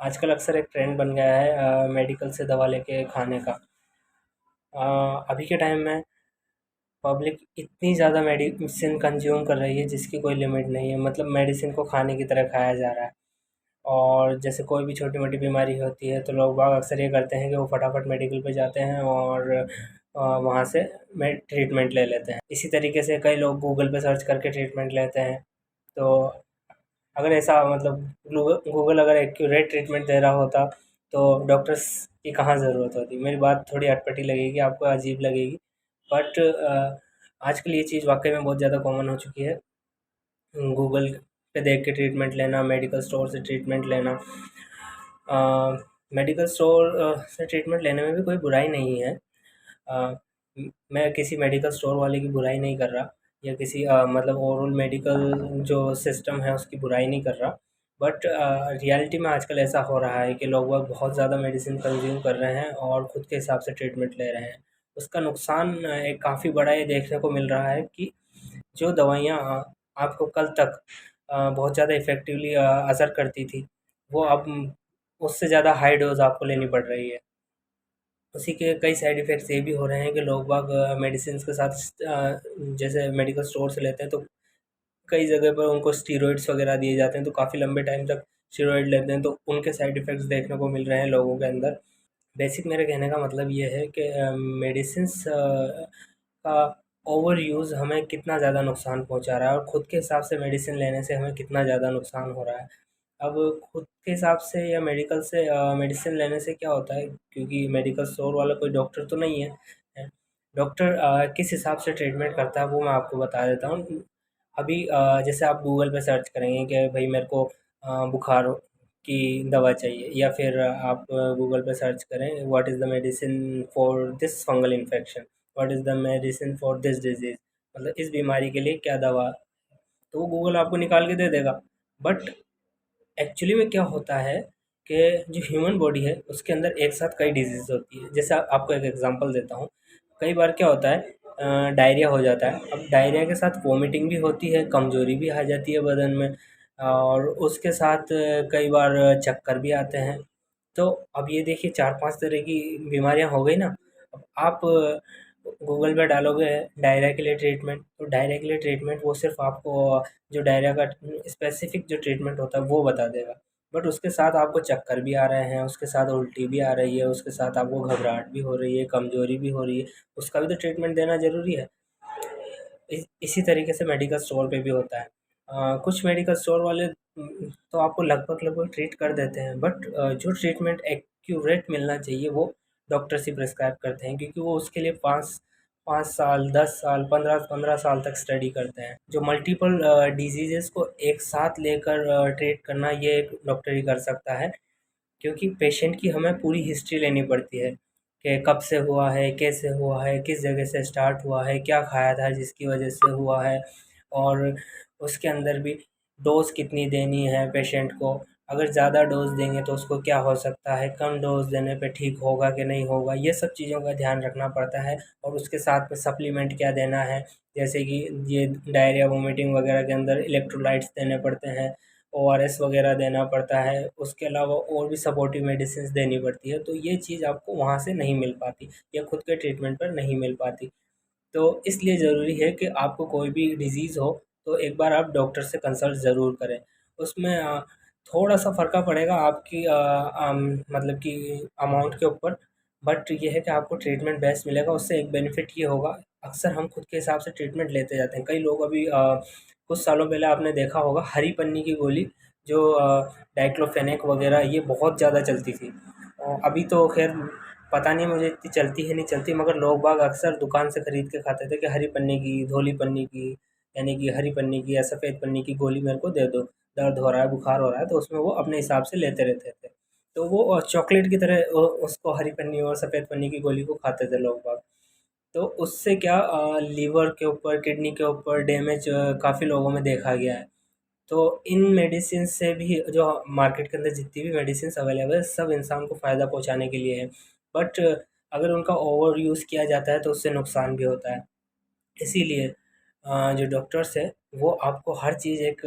आजकल अक्सर एक ट्रेंड बन गया है मेडिकल से दवा लेके खाने का। अभी के टाइम में पब्लिक इतनी ज़्यादा मेडिसिन कंज्यूम कर रही है जिसकी कोई लिमिट नहीं है। मतलब मेडिसिन को खाने की तरह खाया जा रहा है। और जैसे कोई भी छोटी मोटी बीमारी होती है तो लोग बाग अक्सर ये करते हैं कि वो फटाफट मेडिकल पे जाते हैं और वहाँ से ट्रीटमेंट ले लेते हैं। इसी तरीके से कई लोग गूगल पे सर्च करके ट्रीटमेंट लेते हैं। तो अगर ऐसा मतलब गूगल अगर एक्यूरेट ट्रीटमेंट दे रहा होता तो डॉक्टर्स की कहाँ ज़रूरत होती। मेरी बात थोड़ी अटपटी लगेगी, आपको अजीब लगेगी, बट आजकल ये चीज़ वाकई में बहुत ज़्यादा कॉमन हो चुकी है। गूगल पे देख के ट्रीटमेंट लेना, मेडिकल स्टोर से ट्रीटमेंट लेना। मेडिकल स्टोर से ट्रीटमेंट लेने में भी कोई बुराई नहीं है। अ, मैं किसी मेडिकल स्टोर वाले की बुराई नहीं कर रहा या किसी मतलब ओवरऑल मेडिकल जो सिस्टम है उसकी बुराई नहीं कर रहा। बट रियलिटी में आजकल ऐसा हो रहा है कि लोग बाग बहुत ज़्यादा मेडिसिन कंज्यूम कर रहे हैं और खुद के हिसाब से ट्रीटमेंट ले रहे हैं। उसका नुकसान एक काफ़ी बड़ा ये देखने को मिल रहा है कि जो दवाइयाँ आपको कल तक बहुत ज़्यादा इफ़ेक्टिवली असर करती थी, वो अब उससे ज़्यादा हाई डोज़ आपको लेनी पड़ रही है। उसी के कई साइड इफ़ेक्ट्स ये भी हो रहे हैं कि लोग बाग मेडिसिन्स के साथ जैसे मेडिकल स्टोर से लेते हैं तो कई जगह पर उनको स्टीरॉइड्स वगैरह दिए जाते हैं, तो काफ़ी लंबे टाइम तक स्टीरॉइड लेते हैं, तो उनके साइड इफ़ेक्ट्स देखने को मिल रहे हैं लोगों के अंदर। बेसिक मेरे कहने का मतलब ये है कि मेडिसिन्स का ओवर यूज़ हमें कितना ज़्यादा नुकसान पहुंचा रहा है और ख़ुद के हिसाब से मेडिसिन लेने से हमें कितना ज़्यादा नुकसान हो रहा है। अब खुद के हिसाब से या मेडिकल से मेडिसिन लेने से क्या होता है, क्योंकि मेडिकल स्टोर वाला कोई डॉक्टर तो नहीं है। डॉक्टर किस हिसाब से ट्रीटमेंट करता है वो मैं आपको बता देता हूँ। अभी जैसे आप गूगल पे सर्च करेंगे कि भाई मेरे को बुखार की दवा चाहिए, या फिर आप गूगल पे सर्च करें what is the medicine for this fungal infection, what is the medicine for this disease, मतलब इस बीमारी के लिए क्या दवा, तो वो गूगल आपको निकाल के दे देगा। बट एक्चुअली में क्या होता है कि जो ह्यूमन बॉडी है उसके अंदर एक साथ कई डिजीज़ होती है। जैसे आपको एक एग्जांपल देता हूँ। कई बार क्या होता है, डायरिया हो जाता है। अब डायरिया के साथ वॉमिटिंग भी होती है, कमज़ोरी भी आ जाती है बदन में, और उसके साथ कई बार चक्कर भी आते हैं। तो अब ये देखिए 4-5 तरह की बीमारियाँ हो गई ना। अब आप गूगल पे डालोगे डायरिया के लिए ट्रीटमेंट, तो डायरिया के लिए ट्रीटमेंट वो सिर्फ़ आपको जो डायरिया का स्पेसिफ़िक जो ट्रीटमेंट होता है वो बता देगा। बट उसके साथ आपको चक्कर भी आ रहे हैं, उसके साथ उल्टी भी आ रही है, उसके साथ आपको घबराहट भी हो रही है, कमज़ोरी भी हो रही है, उसका भी तो ट्रीटमेंट देना ज़रूरी है। इसी तरीके से मेडिकल स्टोर पे भी होता है। कुछ मेडिकल स्टोर वाले तो आपको लगभग-लगभग ट्रीट कर देते हैं, बट जो ट्रीटमेंट एक्यूरेट मिलना चाहिए वो डॉक्टर्स ही प्रिस्क्राइब करते हैं, क्योंकि वो उसके लिए 5 साल, 10 साल, 15-15 साल तक स्टडी करते हैं। जो मल्टीपल डिसीज़ेज़ को एक साथ लेकर ट्रीट करना ये एक डॉक्टर ही कर सकता है। क्योंकि पेशेंट की हमें पूरी हिस्ट्री लेनी पड़ती है कि कब से हुआ है, कैसे हुआ है, किस जगह से स्टार्ट हुआ है, क्या खाया था जिसकी वजह से हुआ है, और उसके अंदर भी डोज़ कितनी देनी है पेशेंट को। अगर ज़्यादा डोज़ देंगे तो उसको क्या हो सकता है, कम डोज़ देने पे ठीक होगा कि नहीं होगा, ये सब चीज़ों का ध्यान रखना पड़ता है। और उसके साथ में सप्लीमेंट क्या देना है, जैसे कि ये डायरिया, वोमिटिंग वगैरह के अंदर इलेक्ट्रोलाइट्स देने पड़ते हैं, ओआरएस वगैरह देना पड़ता है, उसके अलावा और भी सपोर्टिव मेडिसिन्स देनी पड़ती है, तो ये चीज़ आपको वहाँ से नहीं मिल पाती या खुद के ट्रीटमेंट पर नहीं मिल पाती। तो इसलिए ज़रूरी है कि आपको कोई भी डिज़ीज़ हो तो एक बार आप डॉक्टर से कंसल्ट ज़रूर करें। उसमें थोड़ा-सा फ़र्क पड़ेगा आपकी मतलब कि अमाउंट के ऊपर, बट ये है कि आपको ट्रीटमेंट बेस्ट मिलेगा। उससे एक बेनिफिट ये होगा, अक्सर हम खुद के हिसाब से ट्रीटमेंट लेते जाते हैं। कई लोग अभी कुछ सालों पहले आपने देखा होगा हरी पन्नी की गोली, जो डाइक्लोफेनेक वगैरह ये बहुत ज़्यादा चलती थी। अभी तो ख़ैर पता नहीं मुझे इतनी चलती है नहीं चलती, मगर लोग बाग अक्सर दुकान से खरीद के खाते थे कि हरी पन्नी की, धोली पन्नी की, यानी कि हरी पन्नी की या सफ़ेद पन्नी की गोली मेरे को दे दो, दर्द हो रहा है, बुखार हो रहा है, तो उसमें वो अपने हिसाब से लेते रहते थे। तो वो चॉकलेट की तरह उसको हरी पन्नी और सफ़ेद पन्नी की गोली को खाते थे लोग बाग। तो उससे क्या लीवर के ऊपर, किडनी के ऊपर डैमेज काफ़ी लोगों में देखा गया है। तो इन मेडिसिन से भी जो मार्केट के अंदर जितनी भी मेडिसिन्स अवेलेबल है, सब इंसान को फ़ायदा पहुँचाने के लिए है। बट अगर उनका ओवर यूज़ किया जाता है तो उससे नुकसान भी होता है। इसीलिए जो डॉक्टर्स हैं वो आपको हर चीज़ एक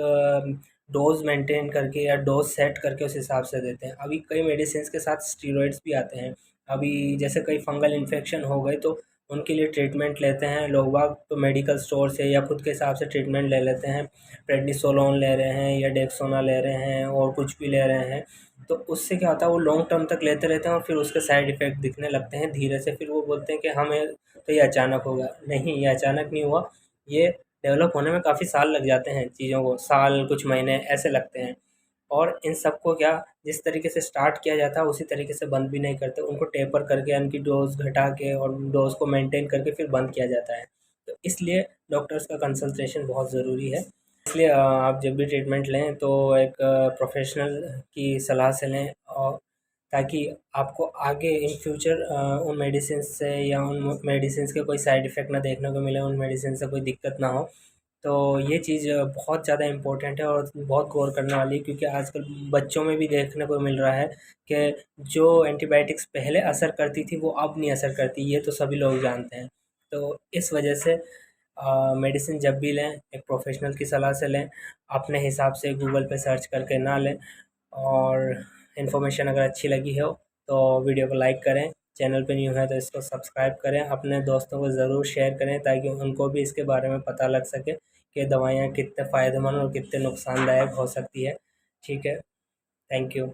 डोज़ मेंटेन करके या डोज़ सेट करके उस हिसाब से देते हैं। अभी कई मेडिसिन्स के साथ स्टेरॉइड्स भी आते हैं। अभी जैसे कई फंगल इन्फेक्शन हो गए तो उनके लिए ट्रीटमेंट लेते हैं लोग बाग, तो मेडिकल स्टोर से या खुद के हिसाब से ट्रीटमेंट ले लेते हैं। प्रेडनिसोलोन ले रहे हैं या डेक्सोना ले रहे हैं और कुछ भी ले रहे हैं, तो उससे क्या होता है वो लॉन्ग टर्म तक लेते रहते हैं और फिर उसके साइड इफ़ेक्ट दिखने लगते हैं धीरे से। फिर वो बोलते हैं कि हमें तो ये अचानक होगा। नहीं, ये अचानक नहीं हुआ, ये डेवलप होने में काफ़ी साल लग जाते हैं, चीज़ों को साल कुछ महीने ऐसे लगते हैं। और इन सबको क्या, जिस तरीके से स्टार्ट किया जाता है उसी तरीके से बंद भी नहीं करते, उनको टेपर करके उनकी डोज घटा के और डोज को मेंटेन करके फिर बंद किया जाता है। तो इसलिए डॉक्टर्स का कंसल्टेशन बहुत ज़रूरी है। इसलिए आप जब भी ट्रीटमेंट लें तो एक प्रोफेशनल की सलाह से लें, और ताकि आपको आगे इन फ्यूचर उन मेडिसिन से या उन मेडिसिन के कोई साइड इफ़ेक्ट ना देखने को मिले, उन मेडिसिन से कोई दिक्कत ना हो। तो ये चीज़ बहुत ज़्यादा इम्पोर्टेंट है और बहुत गौर करने वाली है, क्योंकि आजकल बच्चों में भी देखने को मिल रहा है कि जो एंटीबायोटिक्स पहले असर करती थी वो अब नहीं असर करती, ये तो सभी लोग जानते हैं। तो इस वजह से मेडिसिन जब भी लें एक प्रोफेशनल की सलाह से लें, अपने हिसाब से गूगल पे सर्च करके ना लें। और इन्फॉर्मेशन अगर अच्छी लगी हो तो वीडियो को लाइक करें, चैनल पे न्यू है तो इसको सब्सक्राइब करें, अपने दोस्तों को ज़रूर शेयर करें ताकि उनको भी इसके बारे में पता लग सके कि दवाइयाँ कितने फ़ायदेमंद और कितने नुकसानदायक हो सकती है। ठीक है, थैंक यू।